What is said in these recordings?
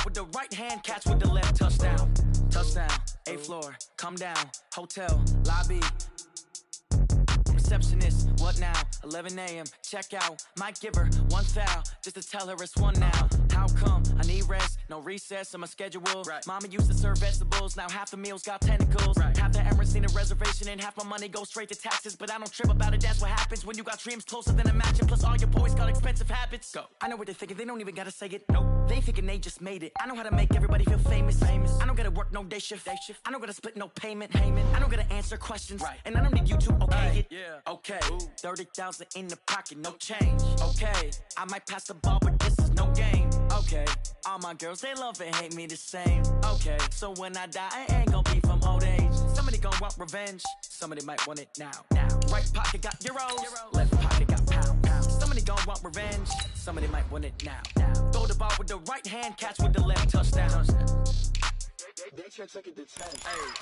with the right hand, catch with the left. Touchdown, touchdown, 8th floor, come down, hotel, lobby. Receptionist, what now? 11 a.m. check out. Might give her one foul just to tell her it's one now. How come? I need rest, no recess on my schedule. Right. Mama used to serve vegetables, now half the meals got tentacles. Right. Half the Emirates need a reservation and half my money goes straight to taxes. But I don't trip about it, that's what happens when you got dreams closer than imagine. Plus all your boys got expensive habits. Go. I know what they're thinking, they don't even gotta say it. Nope. They thinking they just made it. I know how to make everybody feel famous. I don't gotta work no day shift. I don't gotta split no payment. I don't gotta answer questions. Right. And I don't need you to okay it. Yeah. Okay, 30,000 in the pocket, no change. Okay, I might pass the ball, but this is no game. Okay, all my girls, they love and hate me the same. Okay, so when I die, I ain't gonna be from old age. Somebody gonna want revenge, somebody might want it now. Right pocket got euros, left pocket got pounds. Somebody gonna want revenge, somebody might want it now. Throw the ball with the right hand, catch with the left. Touchdown. They check second to 10. Hey.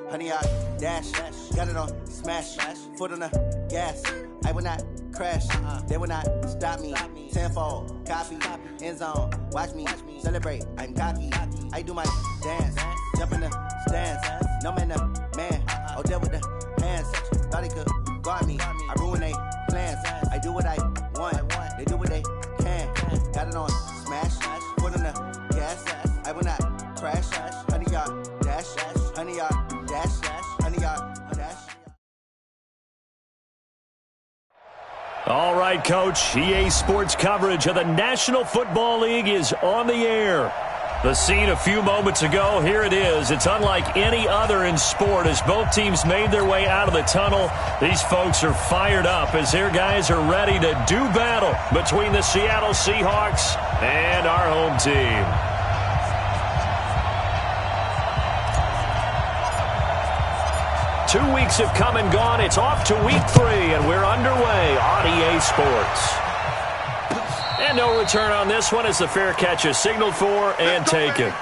Honey, I dash, got it on smash, foot on the gas. I will not crash, they will not stop me. Tenfold, copy, end zone, watch me celebrate. I'm cocky, I do my dance, jump in the stands. No man, the man, oh, there with the hands. Thought he could guard me, I ruin they plans. I do what I want, they do what they can. Got it on smash, foot on the gas. I will not crash, honey, y'all dash, honey, y'all. All right, Coach. EA Sports coverage of the National Football League is on the air. The scene a few moments ago, here it is. It's unlike any other in sport as both teams made their way out of the tunnel. These folks are fired up as their guys are ready to do battle between the Seattle Seahawks and our home team. Two weeks have come and gone. It's off to week 3, and we're underway on EA Sports. And no return on this one as the fair catch is signaled for and taken.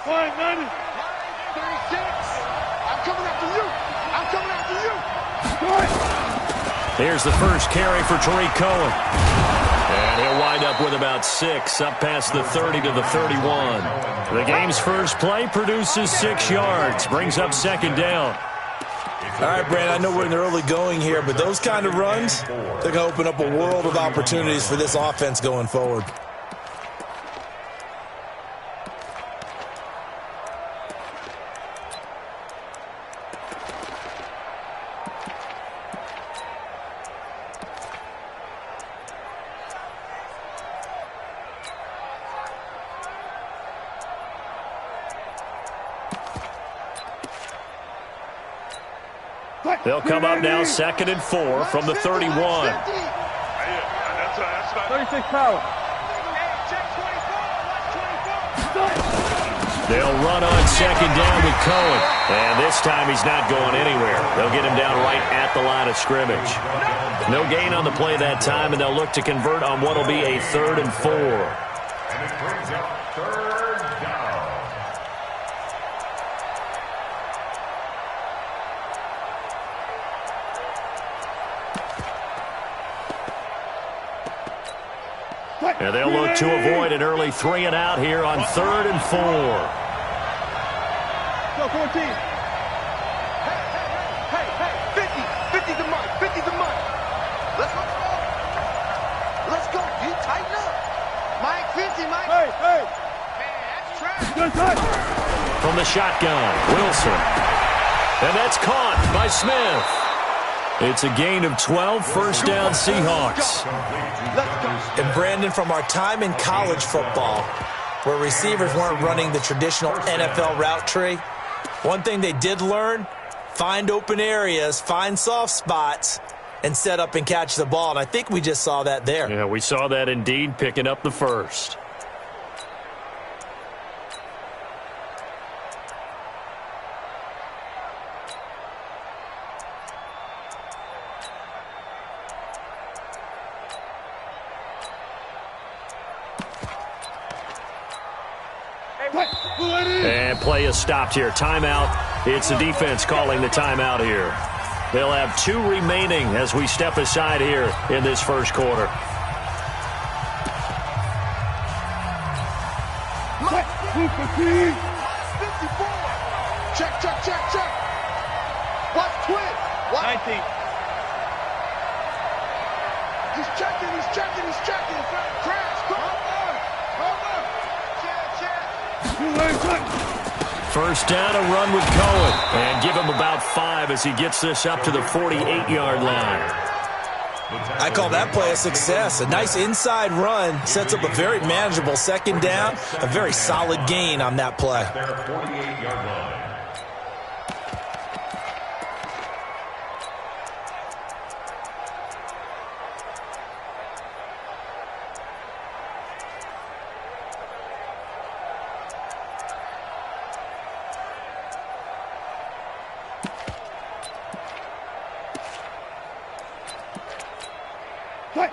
Fine, 90. 36. I'm coming after you. I'm coming after you. Here's the first carry for Tariq Cohen. And he'll wind up with about 6, up past the 30 to the 31. The game's first play produces 6 yards, brings up second down. All right, Brandon, I know we're in the early going here, but those kind of runs, they're going to open up a world of opportunities for this offense going forward. They'll come up now 2nd and 4 from the 31. 36 power. They'll run on 2nd down with Cohen. And this time he's not going anywhere. They'll get him down right at the line of scrimmage. No gain on the play that time, and they'll look to convert on what will be a 3rd and 4. And it brings up 3rd down. And they'll look to avoid an early 3 and out here on 3rd and 4. Go, 14. Hey, 50. 50's the mark. 50's the mark. Let's go. You tighten up. Hey. From the shotgun, Wilson. And that's caught by Smith. It's a gain of 12, first down Seahawks. And Brandon, from our time in college football, where receivers weren't running the traditional NFL route tree, one thing they did learn, find open areas, find soft spots, and set up and catch the ball. And I think we just saw that there. Yeah, we saw that indeed, picking up the first. And play is stopped here. Timeout. It's the defense calling the timeout here. They'll have 2 remaining as we step aside here in this first quarter. Check. Watch twin. 19. He's checking. Crash, come on. First down, a run with Cohen. And give him about 5 as he gets this up to the 48-yard line. I call that play a success. A nice inside run sets up a very manageable second down. A very solid gain on that play. Their 48-yard line.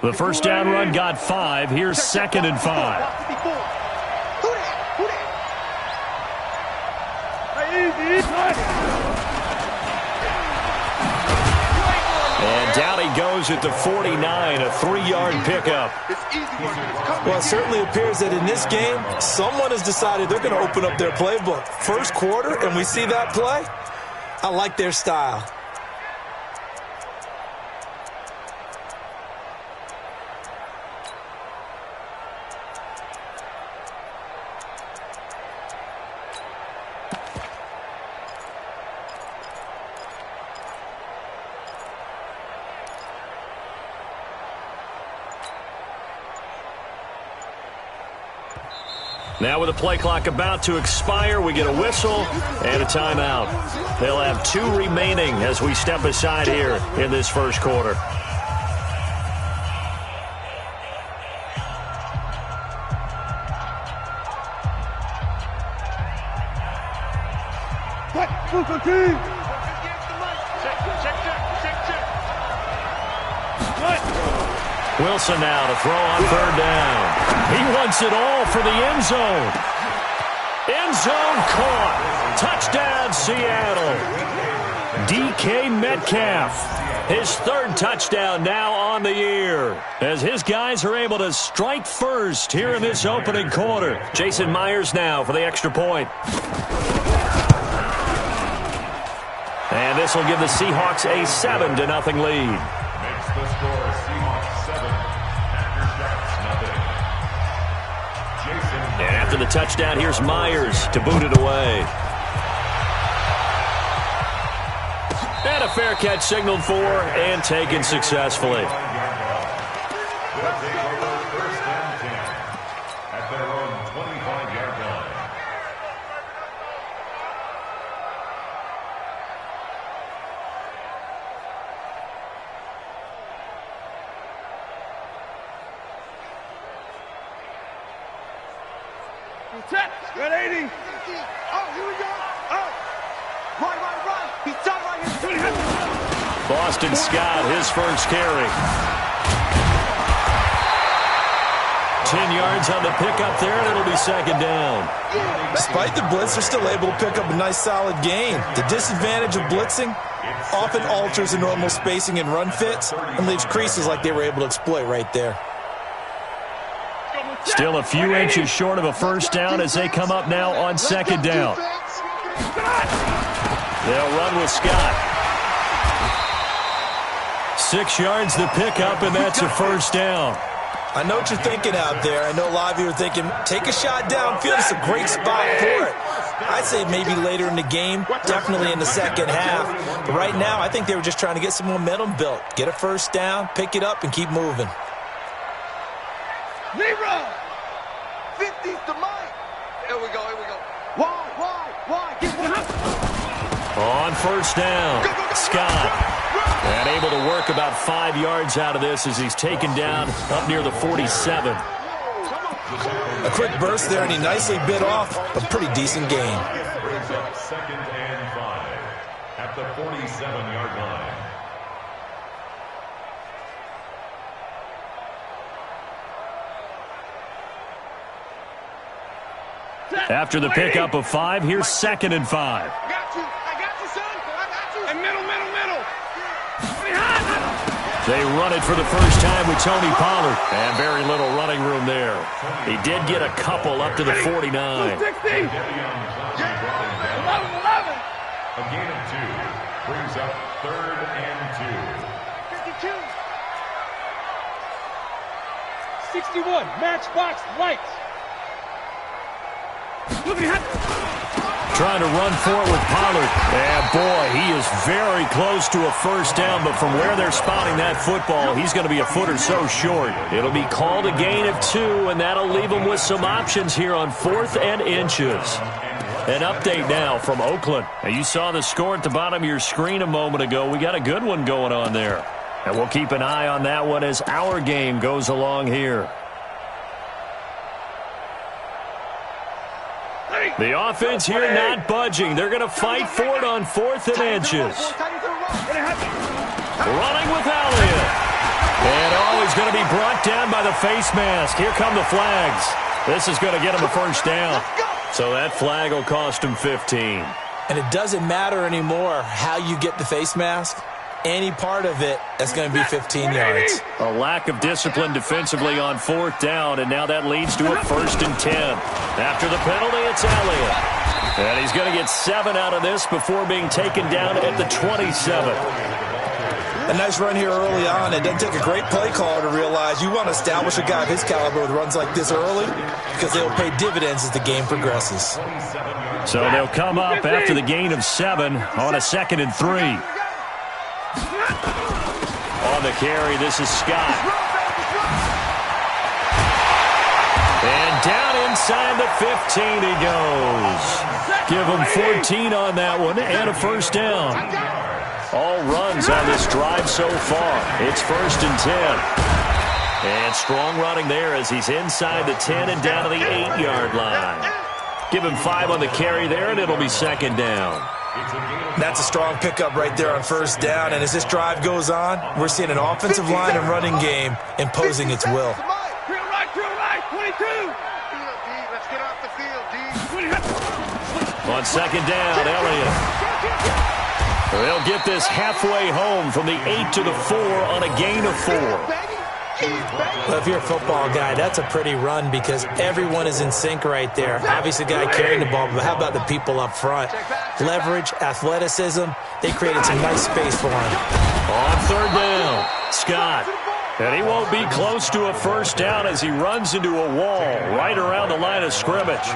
The first down run got 5. Here's 2nd and 5. And down he goes at the 49, a 3-yard pickup. Well, it certainly appears that in this game, someone has decided they're going to open up their playbook. First quarter, and we see that play. I like their style. Now with the play clock about to expire, we get a whistle and a timeout. They'll have 2 remaining as we step aside here in this first quarter. Wilson now to throw on 3rd down. He wants it all for the end zone. End zone caught. Touchdown, Seattle. DK Metcalf. His 3rd touchdown now on the year, as his guys are able to strike first here in this opening quarter. Jason Myers now for the extra point. And this will give the Seahawks a 7-0 lead. Makes the score Seahawks 7, Packers nothing. Jason. And after the touchdown, here's Myers to boot it away. And a fair catch signaled for and taken successfully. First and 10 at their own 25-yard line. Got 80. Oh, here we go. Oh. Right. He's done right here. Boston Scott, his first carry. 10 yards on the pickup there, and it'll be 2nd down. Despite the blitz, they're still able to pick up a nice solid gain. The disadvantage of blitzing often alters the normal spacing and run fits and leaves creases like they were able to exploit right there. Still a few inches short of a first down as they come up now on 2nd down. They'll run with Scott. 6 yards the pickup, and that's a first down. I know what you're thinking out there. I know a lot of you are thinking, take a shot downfield. It's a great spot for it. I'd say maybe later in the game, definitely in the second half. But right now, I think they were just trying to get some momentum built. Get a first down, pick it up, and keep moving. Leroy! 50's to Mike. Here we go. Why? Get one up. On first down, Scott. And able to work about 5 yards out of this as he's taken down up near the 47. A quick burst there, and he nicely bit off a pretty decent gain. Brings up 2nd and 5 at the 47-yard line. After the pickup of 5, here's 2nd and 5. I got you, son. I got you. And middle. They run it for the first time with Tony Pollard. And very little running room there. He did get a couple up to the 49. 60. 11. A gain of 2 brings up 3rd and 2. 52. 61. Matchbox lights. Trying to run for it with Pollard. And boy, he is very close to a first down, but from where they're spotting that football, he's going to be a foot or so short. It'll be called a gain of 2, and that'll leave him with some options here on 4th and inches. An update now from Oakland. Now, you saw the score at the bottom of your screen a moment ago. We got a good one going on there. And we'll keep an eye on that one as our game goes along here. The offense here not budging. They're going to fight for it on 4th and inches. Running with Elliott. And he's going to be brought down by the face mask. Here come the flags. This is going to get him a first down. So that flag will cost him 15. And it doesn't matter anymore how you get the face mask. Any part of it, that's going to be 15 yards. A lack of discipline defensively on 4th down, and now that leads to a 1st and 10. After the penalty, it's Elliott. And he's going to get 7 out of this before being taken down at the 27. A nice run here early on. It doesn't take a great play caller to realize you want to establish a guy of his caliber with runs like this early because they'll pay dividends as the game progresses. So they'll come up after the gain of 7 on a 2nd and 3. On the carry, this is Scott. And down inside the 15 he goes. Give him 14 on that one and a first down. All runs on this drive so far. It's 1st and 10. And strong running there as he's inside the 10 and down to the 8-yard line. Give him 5 on the carry there, and it'll be 2nd down. That's a strong pickup right there on 1st down. And as this drive goes on, we're seeing an offensive line and running game imposing its will. Drill right, 22. Let's get off the field, D. On 2nd down, Elliott. They'll get this halfway home from the 8 to the 4 on a gain of 4. Well, if you're a football guy, that's a pretty run because everyone is in sync right there. Obviously, the guy carrying the ball, but how about the people up front? Leverage, athleticism, they created some nice space for him. On 3rd down, Scott. And he won't be close to a first down as he runs into a wall right around the line of scrimmage.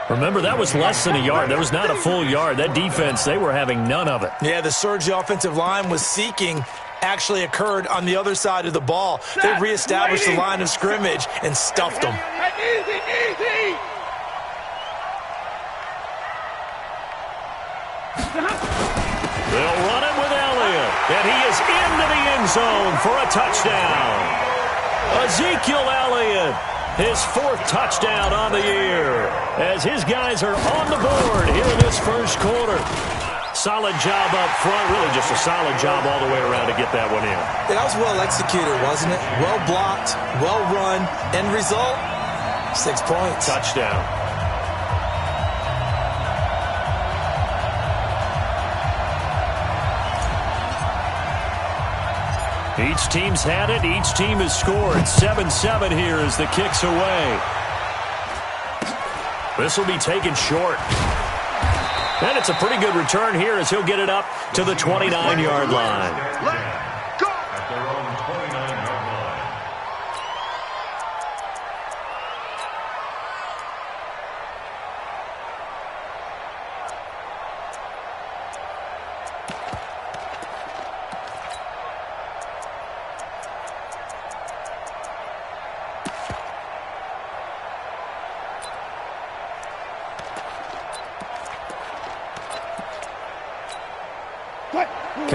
Remember, that was less than a yard. That was not a full yard. That defense, they were having none of it. Yeah, the surge the offensive line was seeking actually occurred on the other side of the ball. They reestablished the line of scrimmage and stuffed them. Easy. They'll run it with Elliott, and he is into the end zone for a touchdown. Ezekiel Elliott, his 4th touchdown on the year, as his guys are on the board here in this first quarter. Solid job up front, really just a solid job all the way around to get that one in. That was well executed, wasn't it? Well blocked, well run. End result, 6 points. Touchdown. Each team's had it. Each team has scored. 7-7 here as the kick's away. This will be taken short. And it's a pretty good return here as he'll get it up to the 29-yard line.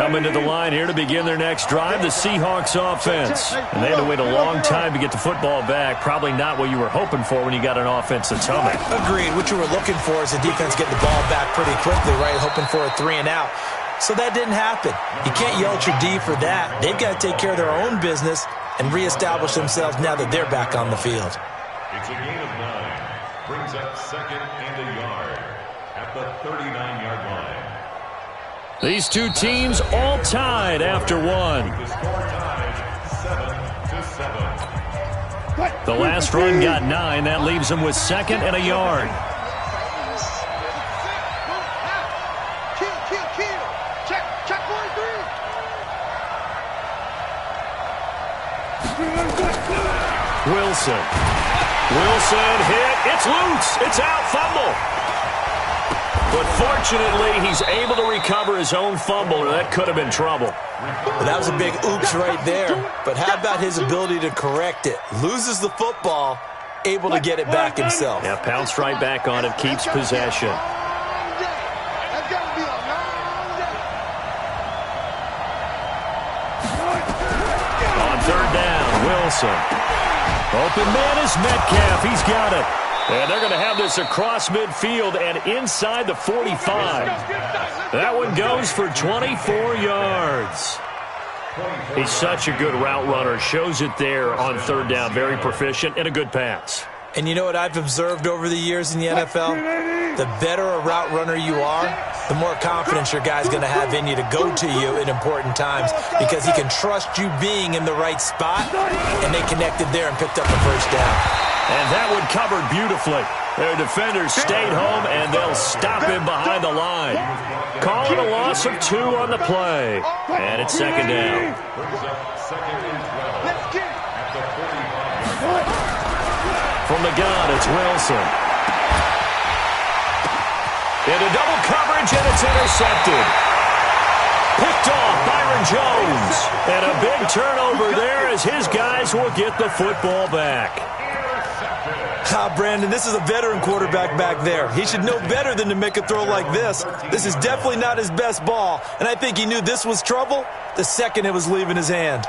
coming to the line here to begin their next drive, the Seahawks offense. And they had to wait a long time to get the football back. Probably not what you were hoping for when you got an offense that's humming. Agreed. What you were looking for is the defense getting the ball back pretty quickly, right? Hoping for a 3 and out. So that didn't happen. You can't yell at your D for that. They've got to take care of their own business and reestablish themselves now that they're back on the field. It's a gain of 9. Brings up 2nd and a yard at the 39-yard line. These two teams all tied after one. The score tied 7-7. The last run got 9. That leaves them with 2nd and a yard. Wilson hit. It's loose. It's out. Fumble. But fortunately, he's able to recover his own fumble, or that could have been trouble. Well, that was a big oops right there. But how about his ability to correct it? Loses the football, able to get it back himself. Yeah, pounced right back on it, keeps possession. On 3rd down, Wilson. Open man is Metcalf. He's got it. And they're going to have this across midfield and inside the 45. That one goes for 24 yards. He's such a good route runner. Shows it there on 3rd down. Very proficient and a good pass. And you know what I've observed over the years in the NFL? The better a route runner you are, the more confidence your guy's going to have in you to go to you in important times because he can trust you being in the right spot, and they connected there and picked up the 1st down. And that one covered beautifully. Their defenders stayed home, and they'll stop him behind the line. Call it a loss of 2 on the play. And it's 2nd down. Brings up 2nd and 12 at the 45-yard line. From the gun, it's Wilson. Into double coverage, and it's intercepted. Picked off Byron Jones. And a big turnover there as his guys will get the football back. Brandon, this is a veteran quarterback back there. He should know better than to make a throw like this. This is definitely not his best ball, and I think he knew this was trouble the second it was leaving his hand.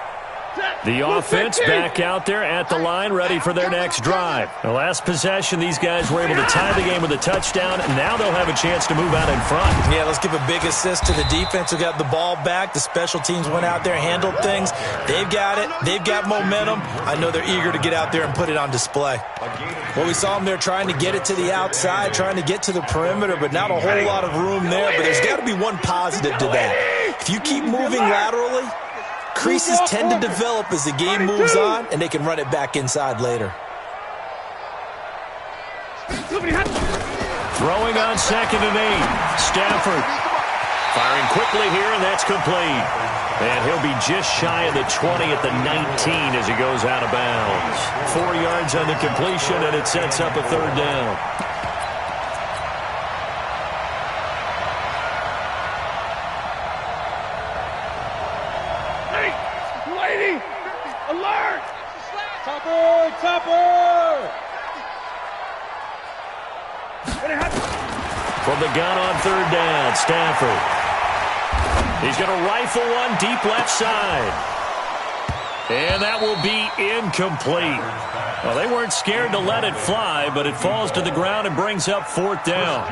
The offense back out there at the line, ready for their next drive. The last possession, these guys were able to tie the game with a touchdown, and now they'll have a chance to move out in front. Yeah, let's give a big assist to the defense who got the ball back. The special teams went out there, handled things. They've got it. They've got momentum. I know they're eager to get out there and put it on display. Well, we saw them there trying to get it to the outside, trying to get to the perimeter, but not a whole lot of room there. But there's got to be one positive to that. If you keep moving laterally, creases tend to develop as the game moves on, and they can run it back inside later. Throwing on 2nd and 8. Stafford firing quickly here, and that's complete. And he'll be just shy of the 20 at the 19 as he goes out of bounds. 4 yards on the completion, and it sets up a 3rd down. From the gun on 3rd down, Stafford. He's going to rifle one deep left side. And that will be incomplete. Well, they weren't scared to let it fly, but it falls to the ground and brings up 4th down.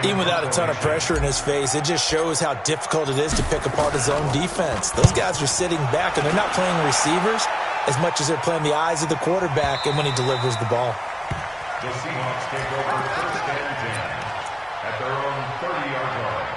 Even without a ton of pressure in his face, it just shows how difficult it is to pick apart his own defense. Those guys are sitting back, and they're not playing receivers as much as they're playing the eyes of the quarterback and when he delivers the ball. The Seahawks take over 1st and 10 at their own 30-yard line.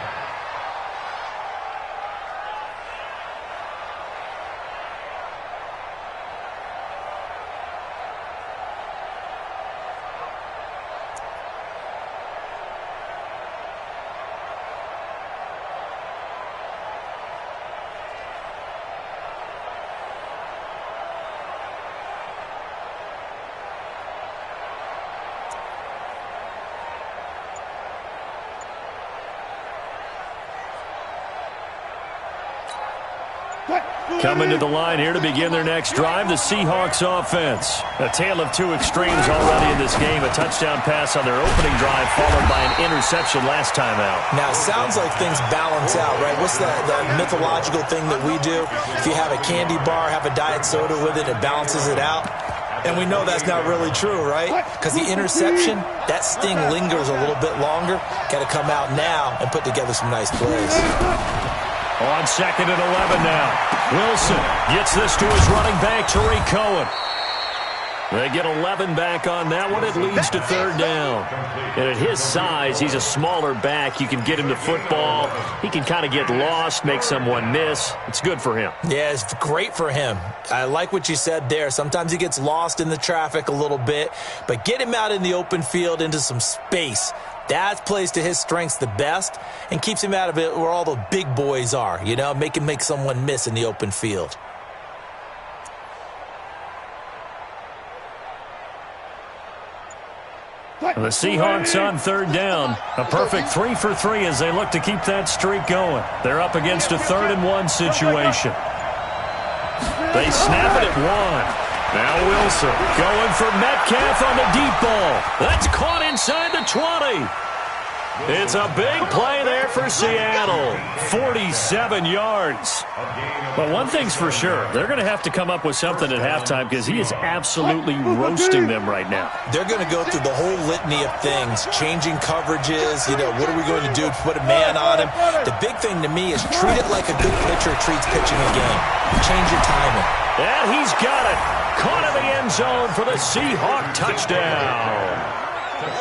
Coming to the line here to begin their next drive, the Seahawks offense. A tale of two extremes already in this game. A touchdown pass on their opening drive, followed by an interception last time out. Now, it sounds like things balance out, right? What's the mythological thing that we do? If you have a candy bar, have a diet soda with it, it balances it out. And we know that's not really true, right? Because the interception, that sting lingers a little bit longer. Got to come out now and put together some nice plays. On 2nd and 11 now. Wilson gets this to his running back, Tariq Cohen. They get 11 back on that one. It leads to 3rd down. And at his size, he's a smaller back. You can get him to football. He can kind of get lost, make someone miss. It's good for him. Yeah, it's great for him. I like what you said there. Sometimes he gets lost in the traffic a little bit. But get him out in the open field into some space. That plays to his strengths the best and keeps him out of it where all the big boys are, you know, make him make someone miss in the open field. The Seahawks on 3rd down. A perfect 3 for 3 as they look to keep that streak going. They're up against a 3rd and 1 situation. They snap it at 1. Now Wilson going for Metcalf on the deep ball. That's caught inside the 20. It's a big play there for Seattle. 47 yards. But one thing's for sure, they're going to have to come up with something at halftime because he is absolutely roasting them right now. They're going to go through the whole litany of things, changing coverages, you know, what are we going to do to put a man on him? The big thing to me is treat it like a good pitcher treats pitching a game. Change your timing. And he's got it. Caught in the end zone for the Seahawk touchdown.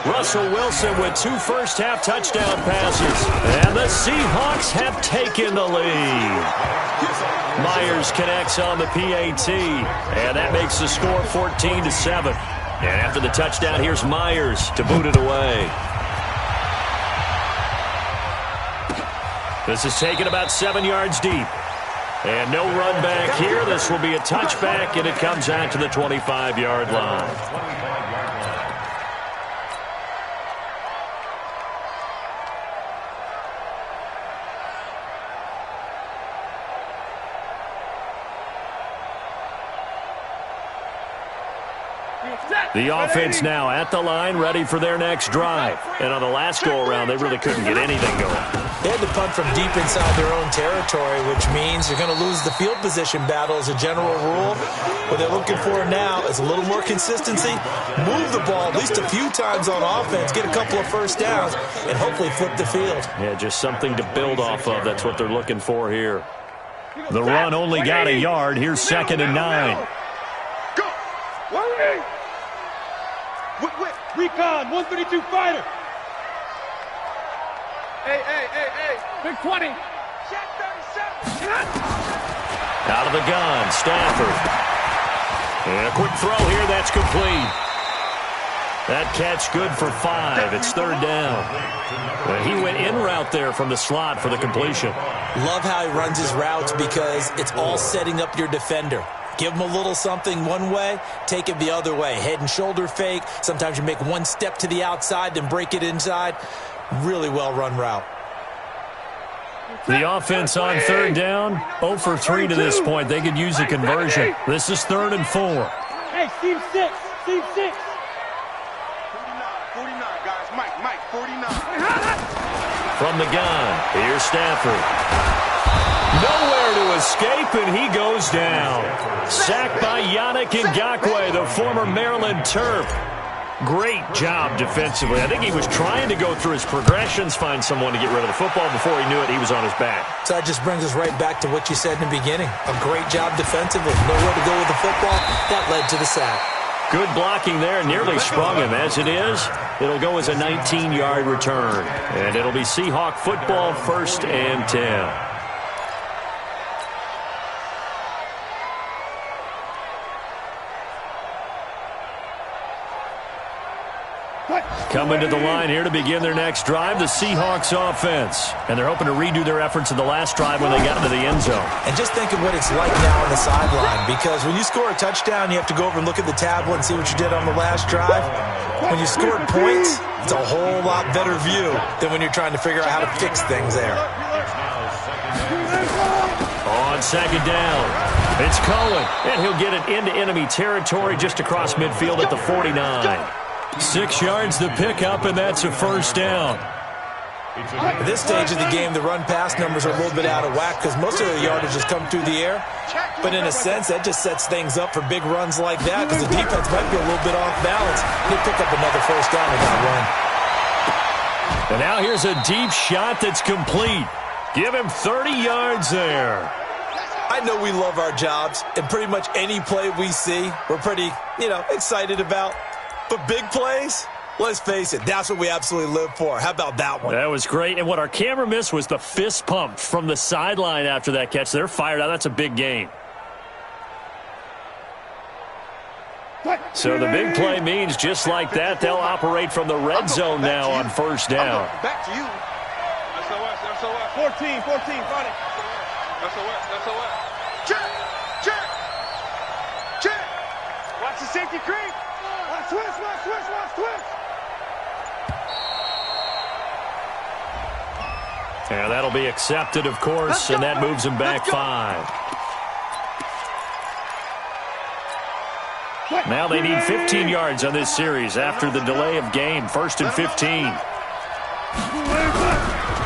Russell Wilson with 2 first-half touchdown passes. And the Seahawks have taken the lead. Myers connects on the PAT. And that makes the score 14-7. And after the touchdown, here's Myers to boot it away. This is taken about 7 yards deep. And no run back here. This will be a touchback, and it comes out to the 25-yard line. The offense now at the line, ready for their next drive. And on the last go-around, they really couldn't get anything going. They had to punt from deep inside their own territory, which means you're going to lose the field position battle as a general rule. What they're looking for now is a little more consistency, move the ball at least a few times on offense, get a couple of first downs, and hopefully flip the field. Yeah, just something to build off of. That's what they're looking for here. The run only got a yard. Here's 2nd and 9. Go! Recon, 132 fighter. Hey. Big 20. Check 37. Out of the gun, Stafford. And a quick throw here, that's complete. That catch good for 5. It's 3rd down. He went in route there from the slot for the completion. Love how he runs his routes because it's all setting up your defender. Give him a little something one way, take it the other way. Head and shoulder fake. Sometimes you make one step to the outside, then break it inside. Really well-run route. The offense on 3rd down, 0 for 3 to this point. They could use a conversion. This is 3rd and 4. Hey, Steve 6. 49, guys. Mike, 49. From the gun, here's Stafford. Nowhere to escape, and he goes down. Sacked by Yannick Ngakoue, the former Maryland Terp. Great job defensively. I think he was trying to go through his progressions, find someone to get rid of the football. Before he knew it, he was on his back. So that just brings us right back to what you said in the beginning. A great job defensively. Nowhere to go with the football. That led to the sack. Good blocking there. Nearly sprung him. As it is, it'll go as a 19-yard return. And it'll be Seahawk football, 1st and 10. Coming to the line here to begin their next drive, the Seahawks offense. And they're hoping to redo their efforts in the last drive when they got into the end zone. And just think of what it's like now on the sideline, because when you score a touchdown, you have to go over and look at the tablet and see what you did on the last drive. When you scored points, it's a whole lot better view than when you're trying to figure out how to fix things there. On on second down. It's Cohen, and he'll get it into enemy territory just across midfield at the 49. 6 yards the pickup, and that's a first down. At this stage of the game, the run-pass numbers are a little bit out of whack because most of the yardage has come through the air. But in a sense, that just sets things up for big runs like that because the defense might be a little bit off balance. He'll pick up another first down with that run. And now here's a deep shot that's complete. Give him 30 yards there. I know we love our jobs, and pretty much any play we see, we're pretty, excited about. But big plays, let's face it, that's what we absolutely live for. How about that one? That was great. And what our camera missed was the fist pump from the sideline after that catch. They're fired out. That's a big gain. So the big play means just like that, they'll operate from the red zone now on first down. Back to you. SOS. 14, find it. SOS. Check. Watch the safety creep. Watch twist. And that'll be accepted, of course, and that moves him back 5. Now they need 15 yards on this series after the delay of game. 1st and 15.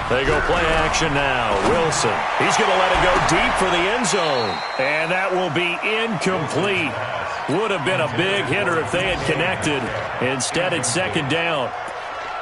They go play action now. Wilson. He's going to let it go deep for the end zone. And that will be incomplete. Would have been a big hitter if they had connected. Instead, it's second down.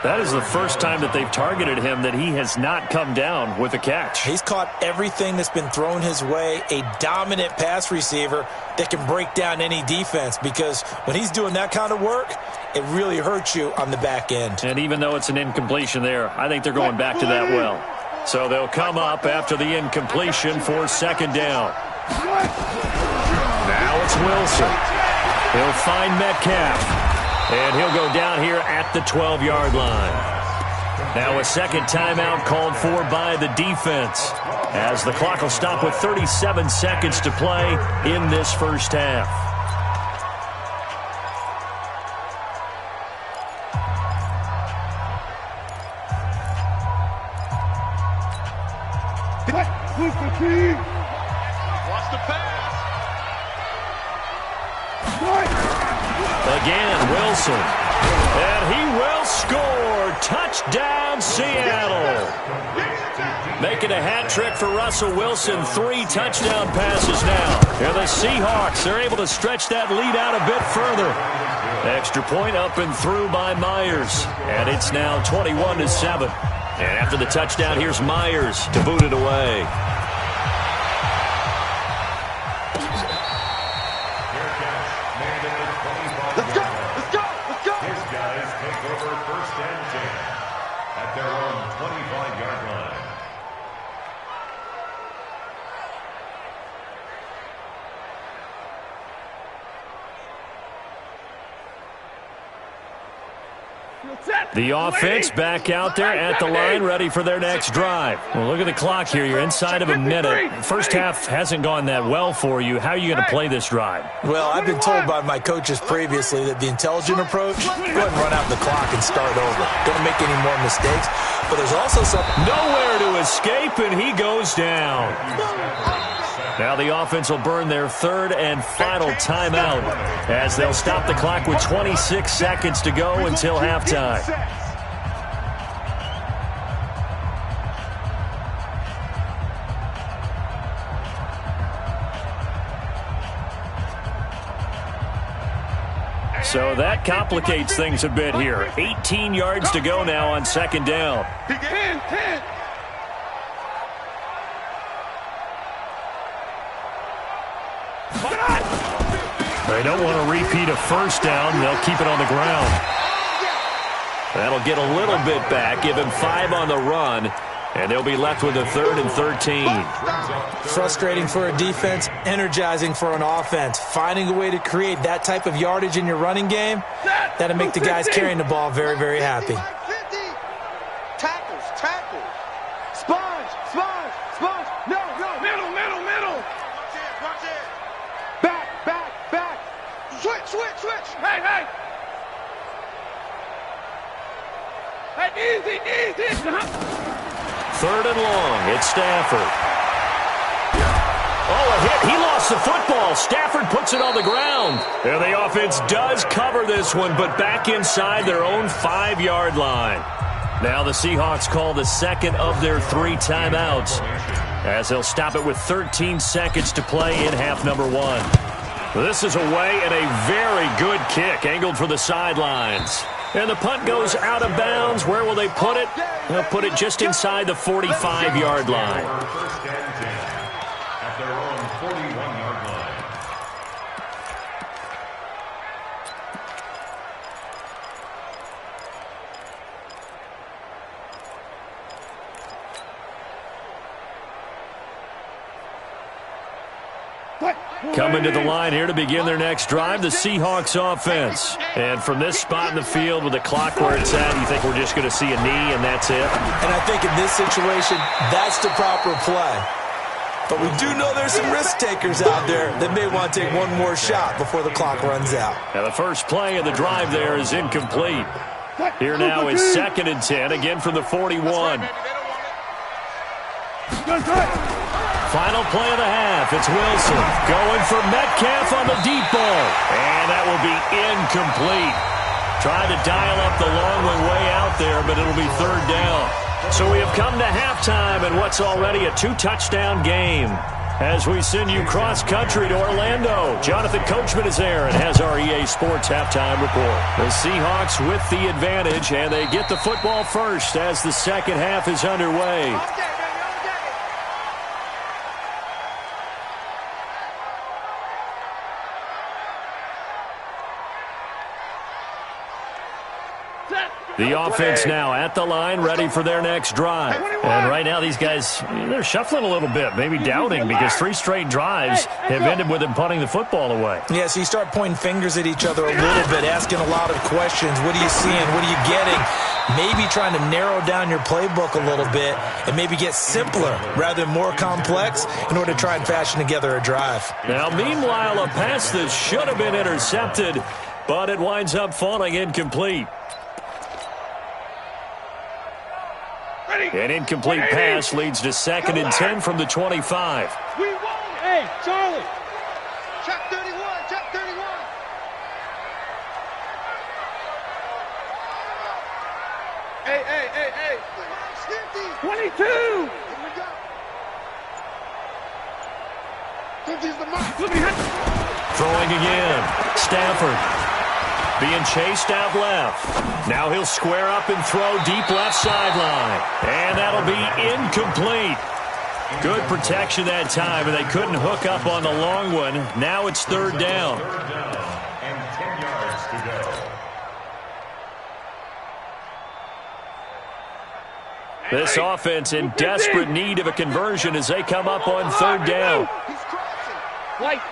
That is the first time that they've targeted him that he has not come down with a catch. He's caught everything that's been thrown his way. A dominant pass receiver that can break down any defense because when he's doing that kind of work, it really hurts you on the back end. And even though it's an incompletion there, I think they're going back to that well. So they'll come up after the incompletion for second down. Now it's Wilson. He'll find Metcalf. And he'll go down here at the 12-yard line. Now a second timeout called for by the defense as the clock will stop with 37 seconds to play in this first half. Watch the pass. Again, Wilson. And he will score. Touchdown, Seattle. Making a hat trick for Russell Wilson. 3 touchdown passes now. And the Seahawks, they're able to stretch that lead out a bit further. Extra point up and through by Myers. And it's now 21-7. And after the touchdown, here's Myers to boot it away. The offense back out there at the line, ready for their next drive. Well, look at the clock here. You're inside of a minute. First half hasn't gone that well for you. How are you going to play this drive? Well, I've been told by my coaches previously that the intelligent approach, go ahead and run out the clock and start over. Don't make any more mistakes. But there's also nowhere to escape, and he goes down. Now the offense will burn their third and final timeout as they'll stop the clock with 26 seconds to go until halftime. So that complicates things a bit here. 18 yards to go now on second down. 10. They don't want to repeat a first down. They'll keep it on the ground. That'll get a little bit back, give him 5 on the run, and they'll be left with a 3rd and 13. Frustrating for a defense, energizing for an offense. Finding a way to create that type of yardage in your running game, that'll make the guys carrying the ball very, very happy. Tackles. Sponge. No. Middle. Watch it. Back. Switch. Hey. Hey, easy. 3rd and long. It's Stafford. Oh, a hit. He lost the football. Stafford puts it on the ground. And the offense does cover this one, but back inside their own 5-yard line. Now the Seahawks call the second of their 3 timeouts, as they'll stop it with 13 seconds to play in half number 1. This is away and a very good kick, angled for the sidelines. And the punt goes out of bounds. Where will they put it? They'll put it just inside the 45-yard line. First and 10 at their own 41-yard line. Coming to the line here to begin their next drive, the Seahawks offense. And from this spot in the field with the clock where it's at, you think we're just going to see a knee and that's it? And I think in this situation, that's the proper play. But we do know there's some risk takers out there that may want to take one more shot before the clock runs out. And the first play of the drive there is incomplete. Here now is 2nd and 10, again from the 41. Final play of the half. It's Wilson going for Metcalf on the deep ball. And that will be incomplete. Trying to dial up the long one way out there, but it'll be 3rd down. So we have come to halftime in what's already a 2-touchdown game. As we send you cross-country to Orlando, Jonathan Coachman is there and has our EA Sports halftime report. The Seahawks with the advantage, and they get the football first as the second half is underway. The offense now at the line, ready for their next drive. And right now these guys, they're shuffling a little bit, maybe doubting, because 3 straight drives have ended with them punting the football away. Yeah, so you start pointing fingers at each other a little bit, asking a lot of questions. What are you seeing? What are you getting? Maybe trying to narrow down your playbook a little bit and maybe get simpler rather than more complex in order to try and fashion together a drive. Now, meanwhile, a pass that should have been intercepted, but it winds up falling incomplete. An incomplete pass leads to 2nd and 10 from the 25. We won. Hey, Charlie. Check 31. Check 31. Hey. 22. Here we go. 50's the mark. Throwing again. Stafford. Being chased out left. Now he'll square up and throw deep left sideline. And that'll be incomplete. Good protection that time, and they couldn't hook up on the long one. Now it's 3rd down. 3rd down and 10 yards to go. This offense in desperate need of a conversion as they come up on 3rd down. He's crossing. White.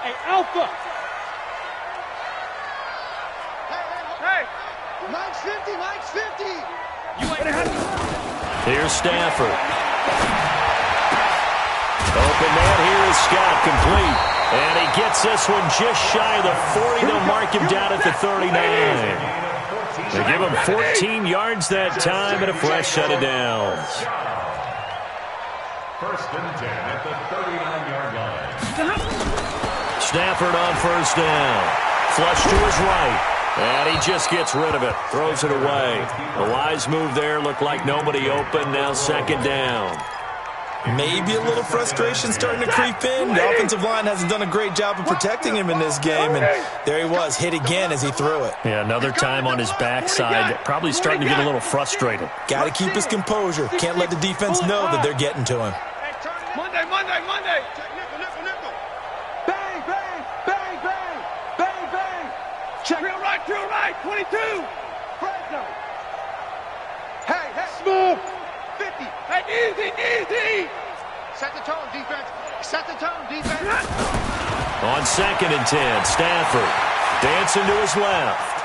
Hey, Alpha. Hey. Mike's 50. Here's Stafford. Open man here is Scott, complete. And he gets this one just shy of the 40. They'll mark him down at the 39. They give him 14 yards that time and a fresh set of downs. 1st and 10 at the 39-yard line. Stafford on 1st down. Flush to his right. And he just gets rid of it. Throws it away. A wise move there. Looked like nobody open. Now 2nd down. Maybe a little frustration starting to creep in. The offensive line hasn't done a great job of protecting him in this game. And there he was, hit again as he threw it. Yeah, another time on his backside. Probably starting to get a little frustrated. Got to keep his composure. Can't let the defense know that they're getting to him. Monday. Check. Drill right, 22. Fresno. Hey, smooth. 50. Hey, easy. Set the tone, defense. On 2nd and 10, Stafford dancing to his left.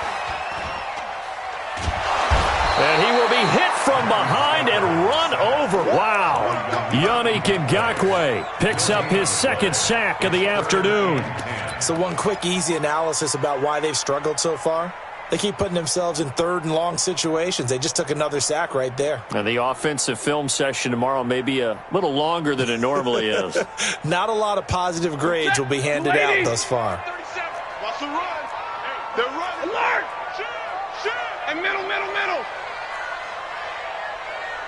And he will be hit from behind and run over. Wow. Yannick Ngakoue picks up his 2nd sack of the afternoon. So one quick, easy analysis about why they've struggled so far. They keep putting themselves in third and long situations. They just took another sack right there. And the offensive film session tomorrow may be a little longer than it normally is. Not a lot of positive grades will be handed out thus far. 37. Watch the run. They're running. Alert! Shoot! And middle.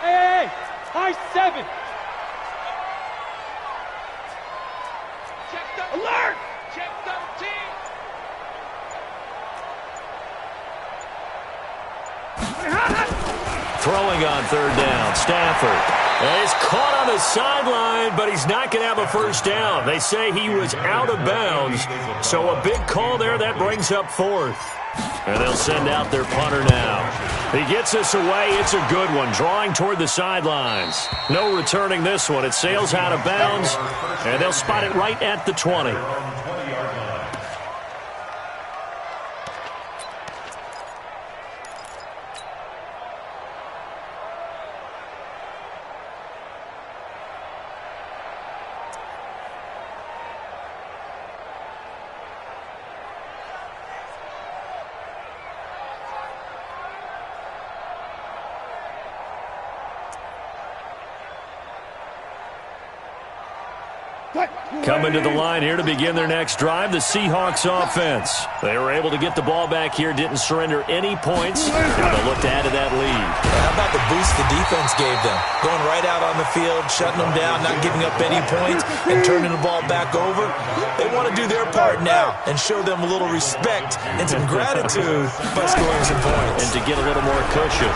Hey! High 7! Alert! Check 13! Throwing on third down, Stafford. He's caught on the sideline, but he's not going to have a first down. They say he was out of bounds, so a big call there. That brings up fourth. And they'll send out their punter now. He gets us away. It's a good one, drawing toward the sidelines. No returning this one. It sails out of bounds, and they'll spot it right at the 20. Coming to the line here to begin their next drive, the Seahawks offense. They were able to get the ball back here, didn't surrender any points. Now they'll look to add to that lead. How about the boost the defense gave them? Going right out on the field, shutting them down, not giving up any points, and turning the ball back over. They want to do their part now and show them a little respect and some gratitude by scoring some points. And to get a little more cushion.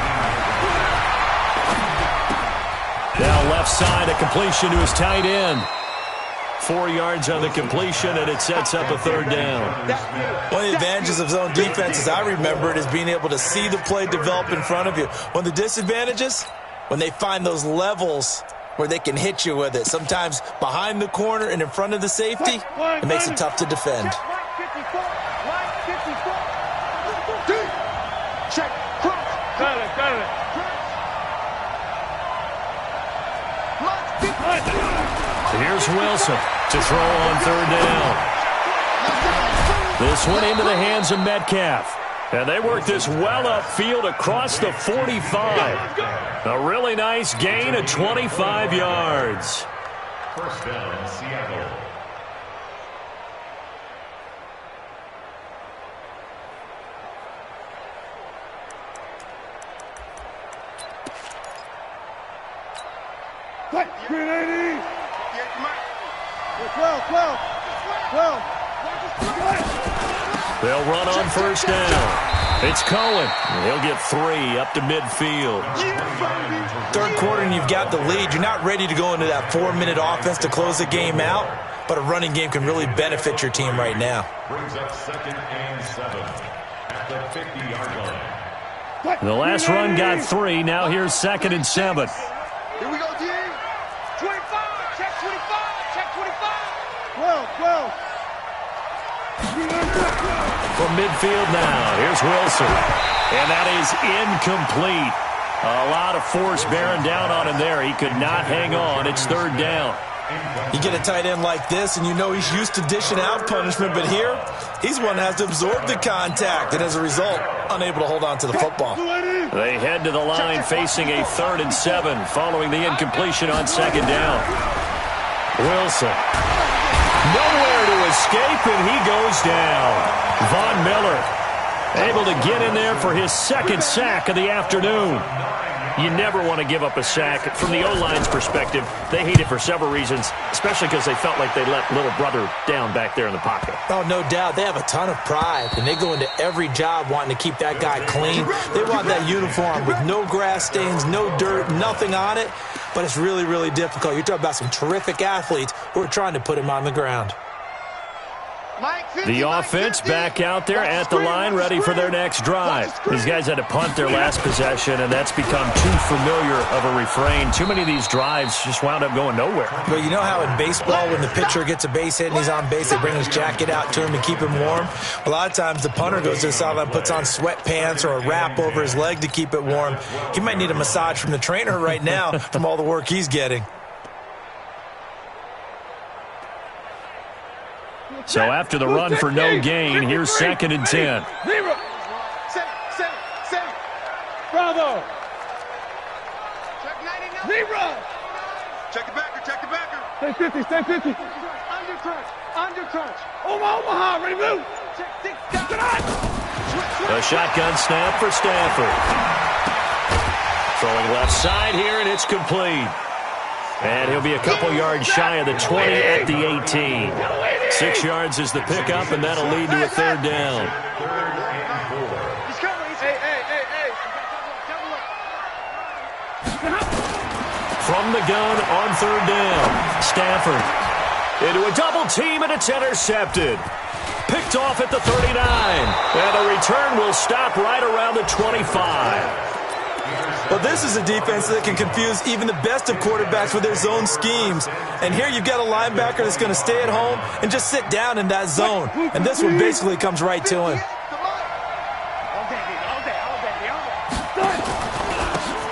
Now left side, a completion to his tight end. 4 yards on the completion, and it sets up a third down. One of the advantages of zone defense, as I remember it, is being able to see the play develop in front of you. One of the disadvantages, when they find those levels where they can hit you with it, sometimes behind the corner and in front of the safety, it makes it tough to defend. Check. Cross. Got it. Here's Wilson to throw on third down. This one into the hands of Metcalf. And they work this well upfield across the 45. A really nice gain of 25 yards. First down, Seattle. Grenade! 12. They'll run on first down. It's Cohen. He'll get 3 up to midfield. Third quarter and you've got the lead. You're not ready to go into that 4-minute offense to close the game out, but a running game can really benefit your team right now. Brings up 2nd and 7 at the 50-yard line. The last run got 3. Now here's 2nd and 7. Here we go, D. 25! Check 25! Check 25! 12. From midfield now, here's Wilson. And that is incomplete. A lot of force bearing down on him there. He could not hang on. It's third down. You get a tight end like this, and you know he's used to dishing out punishment, but here, he's one that has to absorb the contact, and as a result, unable to hold on to the football. They head to the line facing a 3rd and 7 following the incompletion on 2nd down. Wilson. Nowhere to escape, and he goes down. Von Miller able to get in there for his 2nd sack of the afternoon. You never want to give up a sack. From the O-line's perspective, they hate it for several reasons, especially because they felt like they let little brother down back there in the pocket. Oh, no doubt. They have a ton of pride, and they go into every job wanting to keep that guy clean. They want that uniform with no grass stains, no dirt, nothing on it, but it's really, really difficult. You're talking about some terrific athletes who are trying to put him on the ground. The offense back out there at the line, ready for their next drive. These guys had to punt their last possession, and that's become too familiar of a refrain. Too many of these drives just wound up going nowhere. Well, you know how in baseball, when the pitcher gets a base hit and he's on base, they bring his jacket out to him to keep him warm? A lot of times the punter goes to the sideline, puts on sweatpants or a wrap over his leg to keep it warm. He might need a massage from the trainer right now from all the work he's getting. So after the run for no gain, here's 2nd and 10. safe. Bravo. Check 99. Zero. Check the backer, check the backer. Stay 50, stay 50. Under crunch, under crunch. Omaha, ready to move. Check 6, got A shotgun snap for Stafford. Throwing left side here, and it's complete. And he'll be a couple yards shy of the 20 at the 18. 6 yards is the pickup, and that'll lead to a third down. He's coming. Hey. From the gun on third down, Stafford into a double team, and it's intercepted. Picked off at the 39, and the return will stop right around the 25. Well, this is a defense that can confuse even the best of quarterbacks with their zone schemes. And here you've got a linebacker that's going to stay at home and just sit down in that zone. And this one basically comes right to him.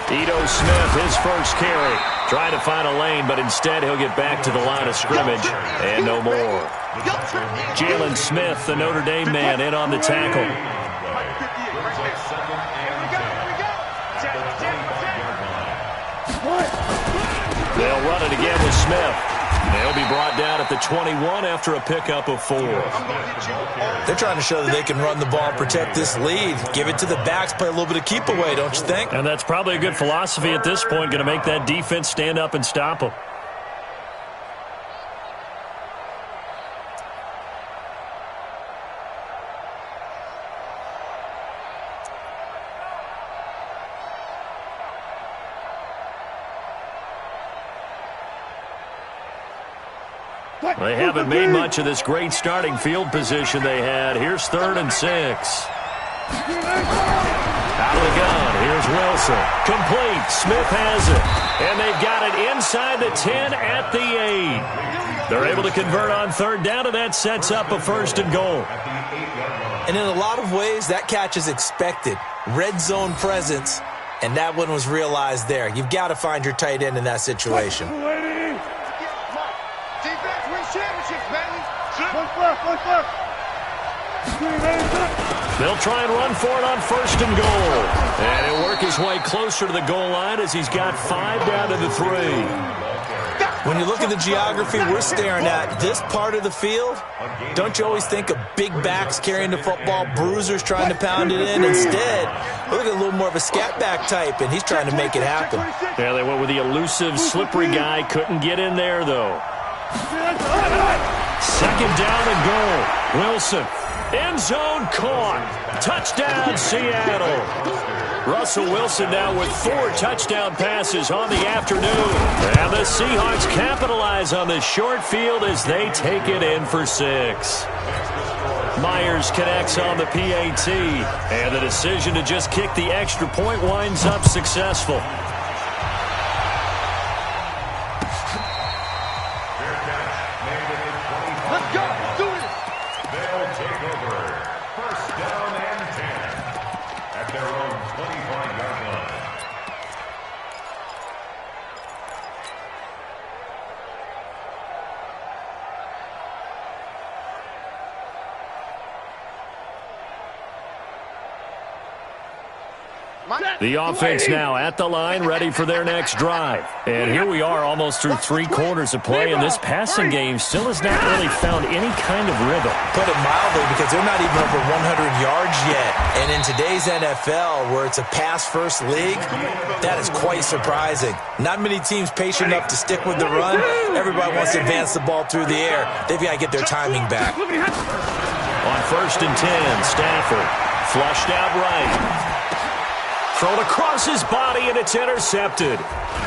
Ito Smith, his first carry. Trying to find a lane, but instead he'll get back to the line of scrimmage. And no more. Jalen Smith, the Notre Dame man, in on the tackle. They'll run it again with Smith. They'll be brought down at the 21 after a pickup of 4. They're trying to show that they can run the ball, protect this lead. Give it to the backs, play a little bit of keep away, don't you think? And that's probably a good philosophy at this point, going to make that defense stand up and stop them. They haven't made much of this great starting field position they had. Here's 3rd and 6. Out of the gun. Here's Wilson. Complete. Smith has it. And they've got it inside the 10 at the 8. They're able to convert on third down, and that sets up a 1st and goal. And in a lot of ways, that catch is expected. Red zone presence, and that one was realized there. You've got to find your tight end in that situation. They'll try and run for it on 1st and goal. And he'll work his way closer to the goal line as he's got 5 down to the 3. When you look at the geography we're staring at, this part of the field, don't you always think of big backs carrying the football, bruisers trying to pound it in? Instead, look at a little more of a scat back type, and he's trying to make it happen. Yeah, they went with the elusive, slippery guy. Couldn't get in there, though. 2nd down and goal. Wilson. End zone caught. Touchdown, Seattle. Russell Wilson now with 4 touchdown passes on the afternoon. And the Seahawks capitalize on this short field as they take it in for 6. Myers connects on the PAT. And the decision to just kick the extra point winds up successful. The offense now at the line, ready for their next drive. And here we are almost through 3 quarters of play, and this passing game still has not really found any kind of rhythm. Put it mildly, because they're not even over 100 yards yet. And in today's NFL, where it's a pass-first league, that is quite surprising. Not many teams patient enough to stick with the run. Everybody wants to advance the ball through the air. They've got to get their timing back. On 1st and 10, Stafford flushed out right. Thrown across his body, and it's intercepted.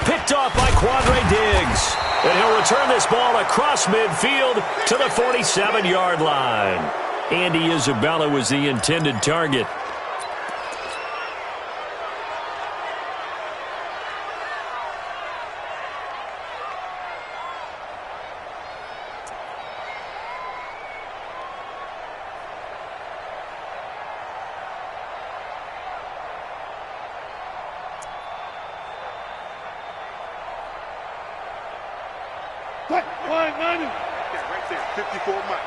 Picked off by Quandre Diggs. And he'll return this ball across midfield to the 47-yard line. Andy Isabella was the intended target. Right there, 54 Mike.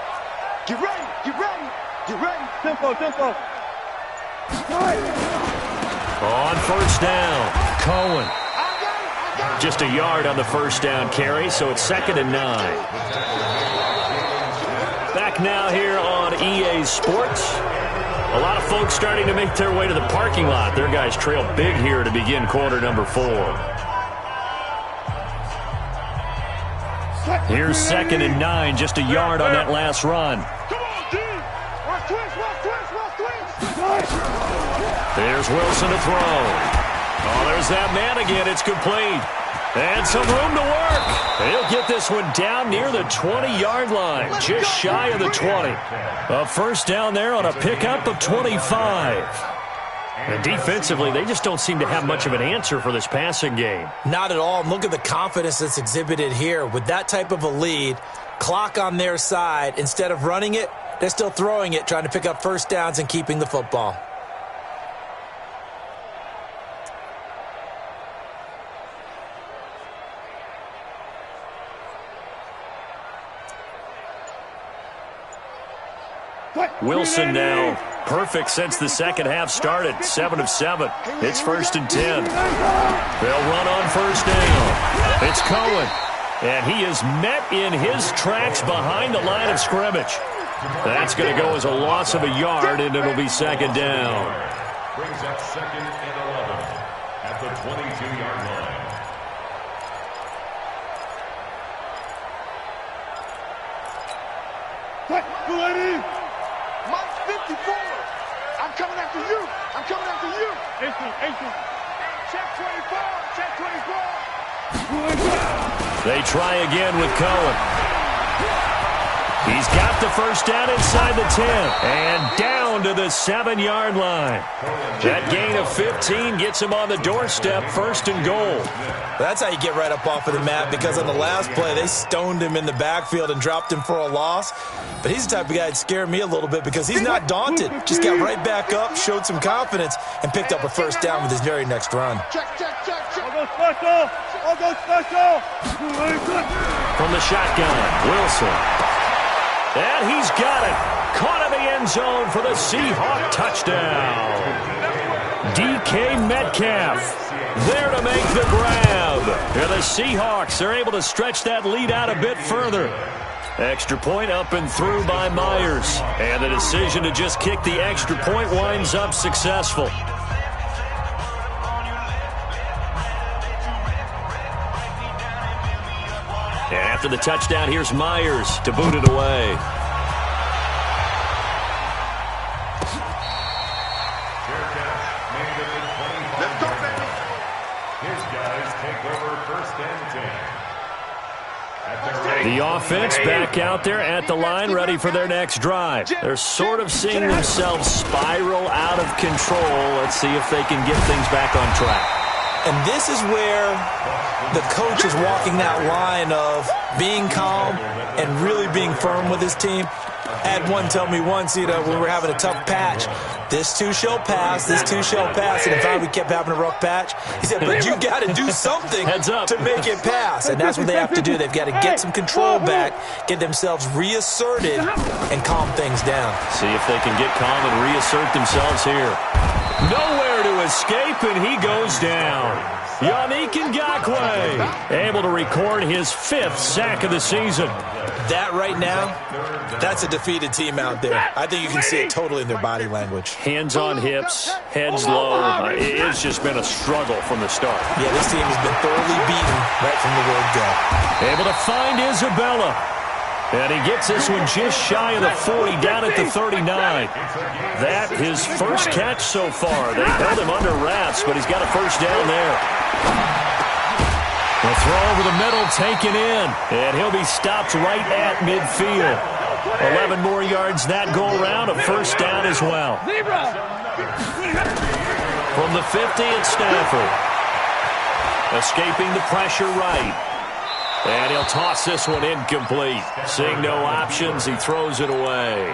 Get ready, get ready, get ready. Tempo. On first down, Cohen. Just a yard on the first down carry, so it's 2nd and 9. Back now here on EA Sports. A lot of folks starting to make their way to the parking lot. Their guys trail big here to begin quarter number 4. Here's 2nd and 9, just a yard on that last run. There's Wilson to throw. Oh, there's that man again. It's complete. And some room to work. He'll get this one down near the 20-yard line, just shy of the 20. A first down there on a pickup of 25. And defensively, they just don't seem to have much of an answer for this passing game. Not at all. And look at the confidence that's exhibited here. With that type of a lead, clock on their side, instead of running it, they're still throwing it, trying to pick up first downs and keeping the football. Wilson now perfect since the second half started. 7 of 7. It's 1st and 10. They'll run on first down. It's Cohen. And he is met in his tracks behind the line of scrimmage. That's going to go as a loss of a yard, and it'll be 2nd down. Brings up 2nd and 11 at the 22-yard line. Mike 54. I'm coming after you. I'm coming after you. 18. Check 24. Check 24. They try again with Cohen. He's got the first down inside the 10. And down to the 7-yard line. That gain of 15 gets him on the doorstep, 1st and goal. That's how you get right up off of the mat, because on the last play, they stoned him in the backfield and dropped him for a loss. But he's the type of guy that scared me a little bit because he's not daunted. Just got right back up, showed some confidence, and picked up a first down with his very next run. I'll go special. I'll go special. From the shotgun, Wilson. And he's got it. Caught in the end zone for the Seahawk touchdown. DK Metcalf there to make the grab. And the Seahawks are able to stretch that lead out a bit further. Extra point up and through by Myers. And the decision to just kick the extra point winds up successful. And after the touchdown, here's Myers to boot it away. Let's go, baby. His guys take over 1st and 10. The offense back out there at the line, ready for their next drive. They're sort of seeing themselves spiral out of control. Let's see if they can get things back on track. And this is where the coach is walking that line of being calm and really being firm with his team. I had one tell me once, when we were having a tough patch, this too shall pass, this too shall pass. And in fact, we kept having a rough patch. He said, but you got to do something to make it pass. And that's what they have to do. They've got to get some control back, get themselves reasserted, and calm things down. See if they can get calm and reassert themselves here. Nowhere to escape, and he goes down. Yannick Ngakoue able to record his 5th sack of the season. That right now, that's a defeated team out there. I think you can see it totally in their body language. Hands on hips, heads low. It's just been a struggle from the start. Yeah, this team has been thoroughly beaten right from the word go. Able to find Isabella. And he gets this one just shy of the 40, down at the 39. That his first catch so far. They held him under wraps, but he's got a first down there. The throw over the middle taken in, and he'll be stopped right at midfield. 11 more yards that go around, a first down as well. From the 50, it's Stafford. Escaping the pressure right. And he'll toss this one incomplete. Seeing no options, he throws it away.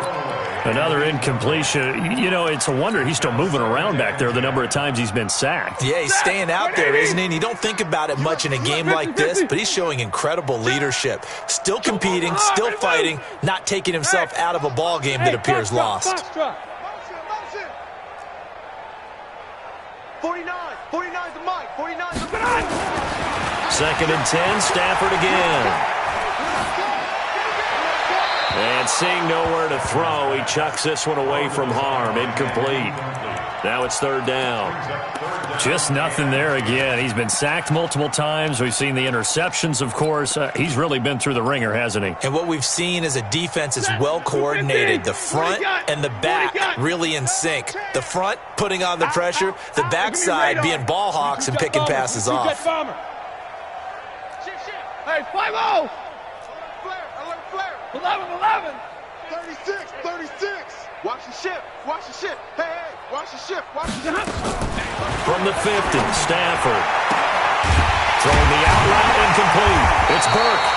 Another incompletion. It's a wonder he's still moving around back there the number of times he's been sacked. Yeah, he's staying out there, isn't he? And you don't think about it much in a game like this, but he's showing incredible leadership. Still competing, still fighting, not taking himself out of a ball game that appears lost. 49. 49's the mic. 49's the mic. 2nd and 10, Stafford again. And seeing nowhere to throw, he chucks this one away from harm. Incomplete. Now it's 3rd down. Just nothing there again. He's been sacked multiple times. We've seen the interceptions, of course. He's really been through the ringer, hasn't he? And what we've seen is a defense is well coordinated. The front and the back really in sync. The front putting on the pressure, the backside being ball hawks and picking passes off. Hey, 5-0. 11. 36. Watch the ship. Hey, watch the ship. From the 50, Stafford. Throwing the out route, incomplete. It's Burke.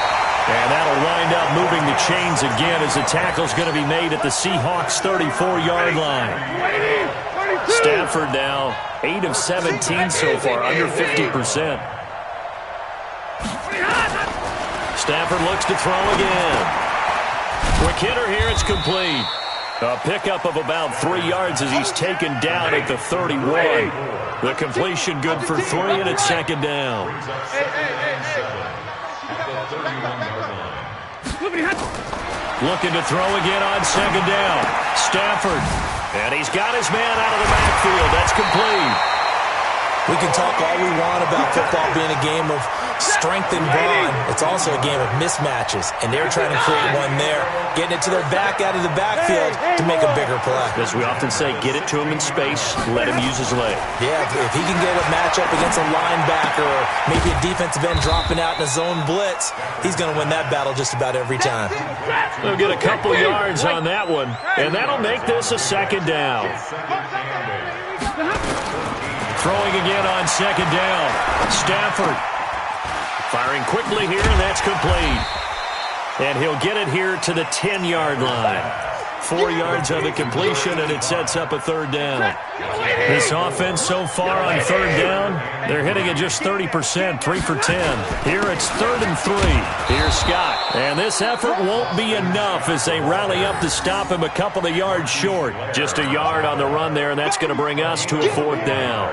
And that'll wind up moving the chains again as the tackle's going to be made at the Seahawks' 34-yard line. Stafford now 8 of 17 so far, under 50%. Stafford looks to throw again. Quick hitter here, it's complete. A pickup of about 3 yards as he's taken down at the 31. The completion good for 3, and it's 2nd down. Looking to throw again on 2nd down. Stafford. And he's got his man out of the backfield. That's complete. We can talk all we want about football being a game of strength and brawn. It's also a game of mismatches, and they're trying to create one there, getting it to their back out of the backfield to make a bigger play. As we often say, get it to him in space, let him use his leg. Yeah, if he can get a matchup against a linebacker or maybe a defensive end dropping out in a zone blitz, he's going to win that battle just about every time. They'll get a couple yards on that one, and that'll make this a 2nd down. Throwing again on 2nd down. Stafford firing quickly here, and that's complete. And he'll get it here to the 10-yard line. 4 yards on the completion, and it sets up a 3rd down. This offense so far on 3rd down, they're hitting at just 30%, 3 for 10. Here it's 3rd and 3. Here's Scott. And this effort won't be enough as they rally up to stop him a couple of yards short. Just a yard on the run there, and that's going to bring us to a 4th down.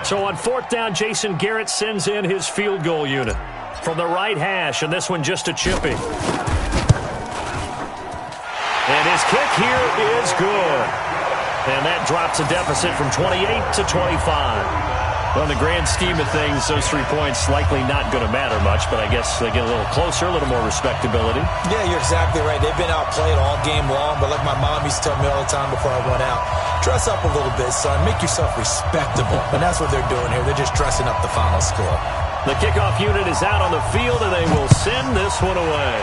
So on 4th down, Jason Garrett sends in his field goal unit from the right hash, and this one just a chipping. And his kick here is good. And that drops a deficit from 28 to 25. Well, in the grand scheme of things, those 3 points likely not going to matter much, but I guess they get a little closer, a little more respectability. Yeah, you're exactly right. They've been outplayed all game long, but like my mom used to tell me all the time before I went out, dress up a little bit, son. Make yourself respectable. And that's what they're doing here. They're just dressing up the final score. The kickoff unit is out on the field, and they will send this one away.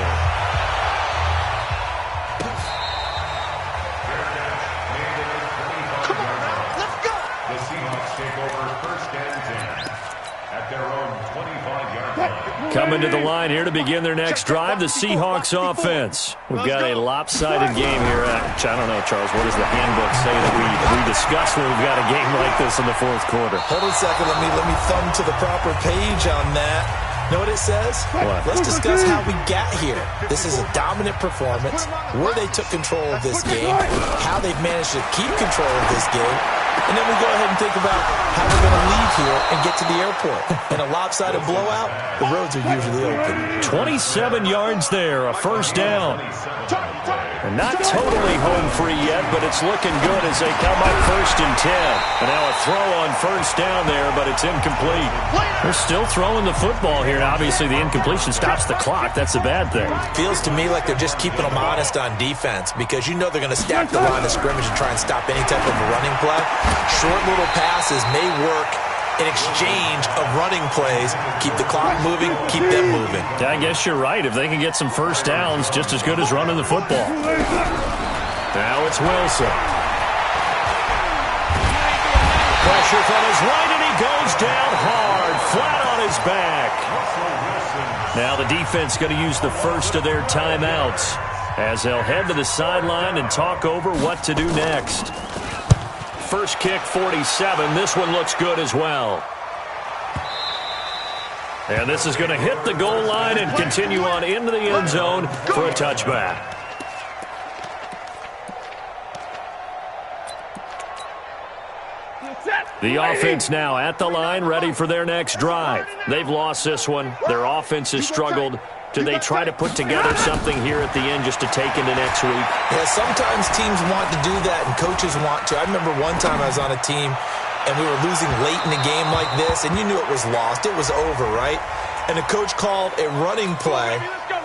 Coming to the line here to begin their next drive, the Seahawks offense. We've got a lopsided game here. I don't know, Charles, what does the handbook say that we discuss when we've got a game like this in the 4th quarter? Hold on a second. Let me thumb to the proper page on that. Know what it says? What? Let's discuss how we got here. This is a dominant performance, where they took control of this game, how they've managed to keep control of this game, and then we go ahead and think about how we're going to leave here and get to the airport. In a lopsided blowout, the roads are usually open. 27 yards there, a 1st down. And not totally home free yet, but it's looking good as they come up 1st and 10. And now a throw on 1st down there, but it's incomplete. They're still throwing the football here. And obviously, the incompletion stops the clock. That's a bad thing. Feels to me like they're just keeping them honest on defense because you know they're going to stack the line of scrimmage and try and stop any type of a running play. Short little passes may work in exchange of running plays. Keep the clock moving, keep them moving. Yeah, I guess you're right. If they can get some 1st downs, just as good as running the football. Now it's Wilson. Pressure from his right, and he goes down hard, flat on his back. Now the defense going to use the first of their timeouts as they'll head to the sideline and talk over what to do next. First kick, 47. This one looks good as well. And this is going to hit the goal line and continue on into the end zone for a touchback. The offense now at the line, ready for their next drive. They've lost this one. Their offense has struggled. Do they try to put together something here at the end just to take into next week? Yeah, sometimes teams want to do that and coaches want to. I remember one time I was on a team and we were losing late in a game like this, and you knew it was lost. It was over, right? And the coach called a running play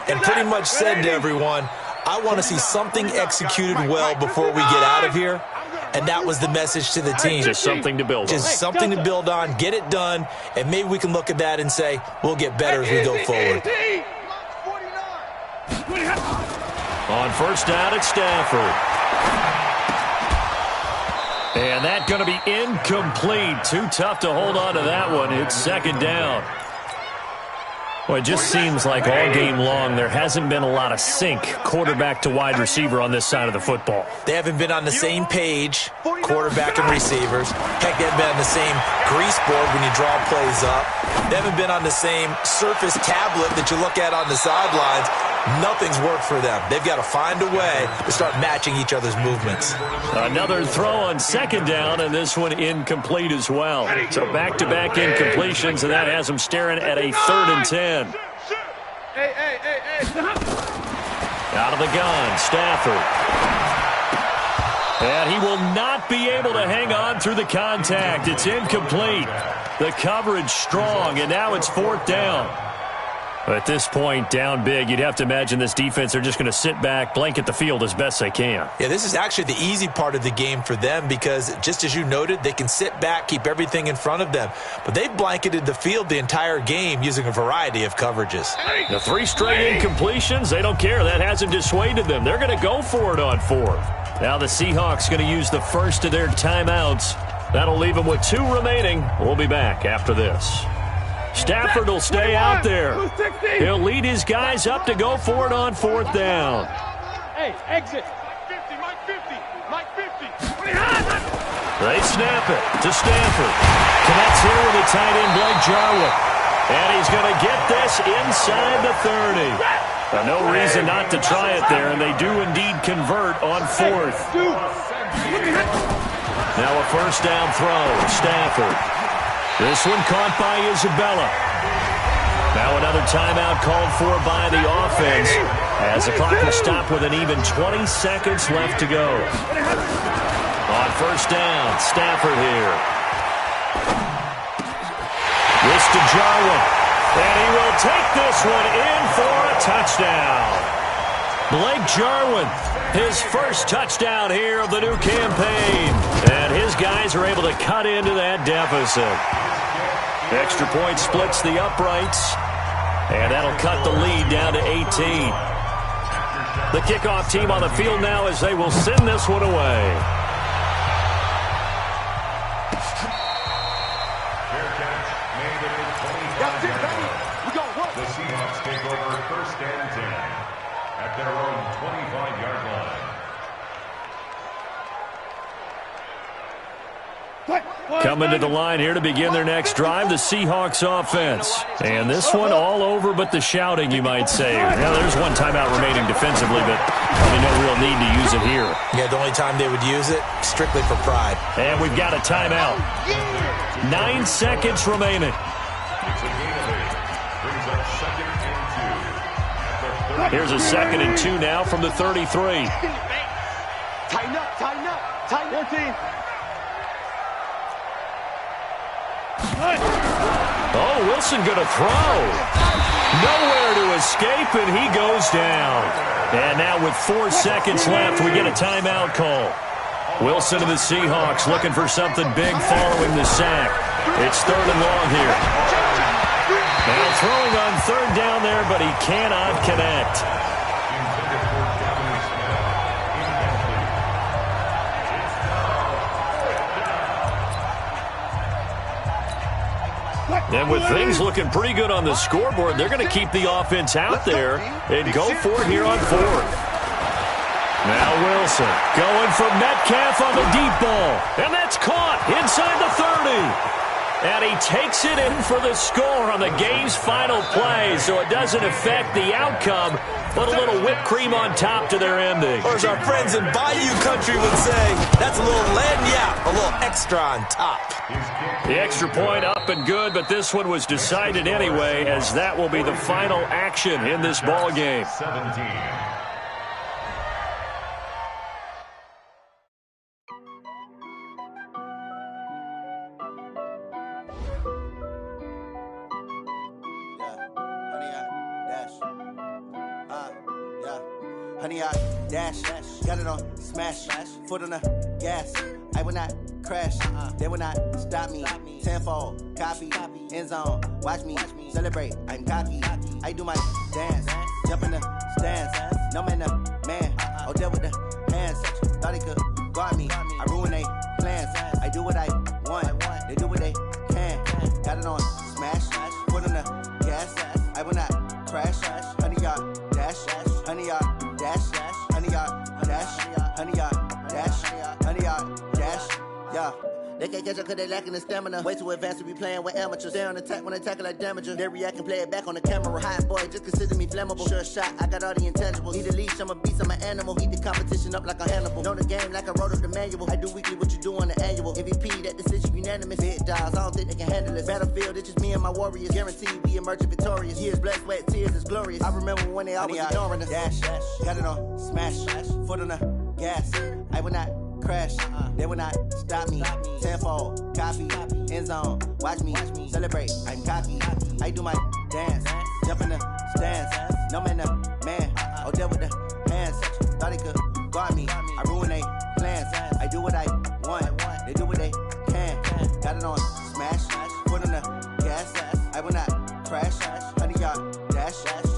and pretty much said to everyone, I want to see something executed well before we get out of here. And that was the message to the team. Just something to build on. Just something to build on, get it done, and maybe we can look at that and say, we'll get better as we go forward. On first down, it's Stafford. And that's going to be incomplete. Too tough to hold on to that one. It's second down. Well, it just seems like all game long there hasn't been a lot of sync quarterback to wide receiver on this side of the football. They haven't been on the same page, quarterback and receivers. Heck, they haven't been on the same grease board when you draw plays up. They haven't been on the same surface tablet that you look at on the sidelines. Nothing's worked for them. They've got to find a way to start matching each other's movements. Another throw on second down, and this one incomplete as well. So back-to-back incompletions, and that has them staring at a 3rd and 10. Out of the gun, Stafford. And he will not be able to hang on through the contact. It's incomplete. The coverage strong, and now it's 4th down. At this point, down big, you'd have to imagine this defense, they're just going to sit back, blanket the field as best they can. Yeah, this is actually the easy part of the game for them because, just as you noted, they can sit back, keep everything in front of them. But they've blanketed the field the entire game using a variety of coverages. The 3 straight incompletions, they don't care. That hasn't dissuaded them. They're going to go for it on 4th. Now the Seahawks going to use the first of their timeouts. That'll leave them with 2 remaining. We'll be back after this. Stafford will stay out there. He'll lead his guys up to go for it on 4th down. Hey, exit. Mike 50. They snap it to Stafford. Connects here with the tight end, Blake Jarwin. And he's going to get this inside the 30. No reason not to try it there, and they do indeed convert on 4th. Now a first down throw, Stafford. This one caught by Isabella. Now another timeout called for by the offense as the clock will stop with an even 20 seconds left to go. On first down, Stafford here. This to Jarwin. And he will take this one in for a touchdown. Blake Jarwin, his first touchdown here of the new campaign. And his guys are able to cut into that deficit. Extra point splits the uprights. And that'll cut the lead down to 18. The kickoff team on the field now as they will send this one away. The Seahawks take over 1st and 10 at their own 25-yard line. Coming to the line here to begin their next drive, the Seahawks offense. And this one all over but the shouting, you might say. Now, there's one timeout remaining defensively, but probably no real need to use it here. Yeah, the only time they would use it, strictly for pride. And we've got a timeout. 9 seconds remaining. It's a gain of 8. Brings up 2nd and 2. Here's a 2nd and 2 now from the 33. Tighten up. 14. Oh, Wilson going to throw. Nowhere to escape, and he goes down. And now with 4 seconds left, we get a timeout call. Wilson and the Seahawks looking for something big following the sack. It's 3rd and long here. Now throwing on 3rd down there, but he cannot connect. And with things looking pretty good on the scoreboard, they're going to keep the offense out there and go for it here on 4th. Now Wilson going for Metcalf on the deep ball. And that's caught inside the 30. And he takes it in for the score on the game's final play, so it doesn't affect the outcome, but a little whipped cream on top to their ending. Or as our friends in Bayou Country would say, that's a little lagniappe, a little extra on top. The extra point up and good, but this one was decided anyway, as that will be the final action in this ball game. 17. Honey, I dash, got it on smash, foot on the gas. I will not crash, they will not stop me. Tenfold, copy, end zone, watch me celebrate. I'm cocky, I do my dance, jump in the stands. No man, man, oh there with the hands. Thought he could guard me, I ruin they plans. I do what I want, they do what they can. Got it on smash, foot on the gas. I will not crash, honey, y'all dash, honey, y'all dash, honey, y'all dash, honey, y'all dash, honey, y'all dash, yeah. They can't catch up cause they lacking the stamina. Way too advanced to be playing with amateurs. Stay on attack when they tackle like damager. They react and play it back on the camera. Hot boy, just consider me flammable. Sure shot, I got all the intangibles. Need a leash, I'm a beast, I'm an animal. Eat the competition up like a Hannibal. Know the game like I wrote up the manual. I do weekly what you do on the annual. MVP, that decision unanimous. Big dials, I don't think they can handle this. Battlefield, it's just me and my warriors. Guaranteed we emerging victorious. Years, blood, sweat, tears, is glorious. I remember when they always ignoring us. Dash, got it on smash, foot on the gas. I will not crash, they will not stop me. Tenfold, copy, end zone, watch me celebrate. I'm cocky, I do my dance, jump in the stands. No man, man, oh there with the hands. Thought he could guard me, I ruin they plans. I do what I want, they do what they can. Got it on smash, foot on the gas. I will not crash, honey, y'all dash,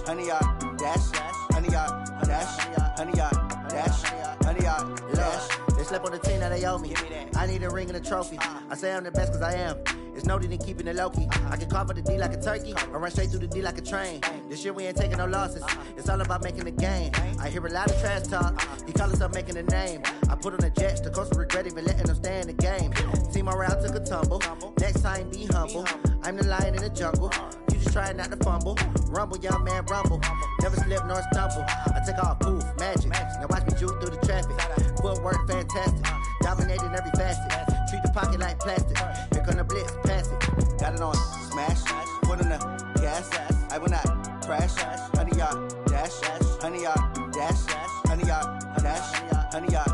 honey, y'all dash, honey, y'all dash, honey, y'all dash, honey, y'all dash. They slept on the team that they owe me. I need a ring and a trophy. I say I'm the best cause I am. It's no need in keeping it low-key. I can carve up the D like a turkey or run straight through the D like a train. This year we ain't taking no losses. It's all about making the game. I hear a lot of trash talk. He call himself making a name. I put on the Jets. The coach will regret even letting them stay in the game. Team morale took a tumble. Next time be humble. I'm the lion in the jungle. You just try not to fumble. Rumble, young man, rumble. Never slip nor stumble. I take off, poof, magic. Now watch me juke through the traffic. Footwork fantastic. Dominating every facet. Treat the pocket like plastic. Here come the blitz, pass it. Got it on smash, foot on the gas. I will not crash, honey, y'all dash, honey, y'all dash, honey, y'all dash, honey, y'all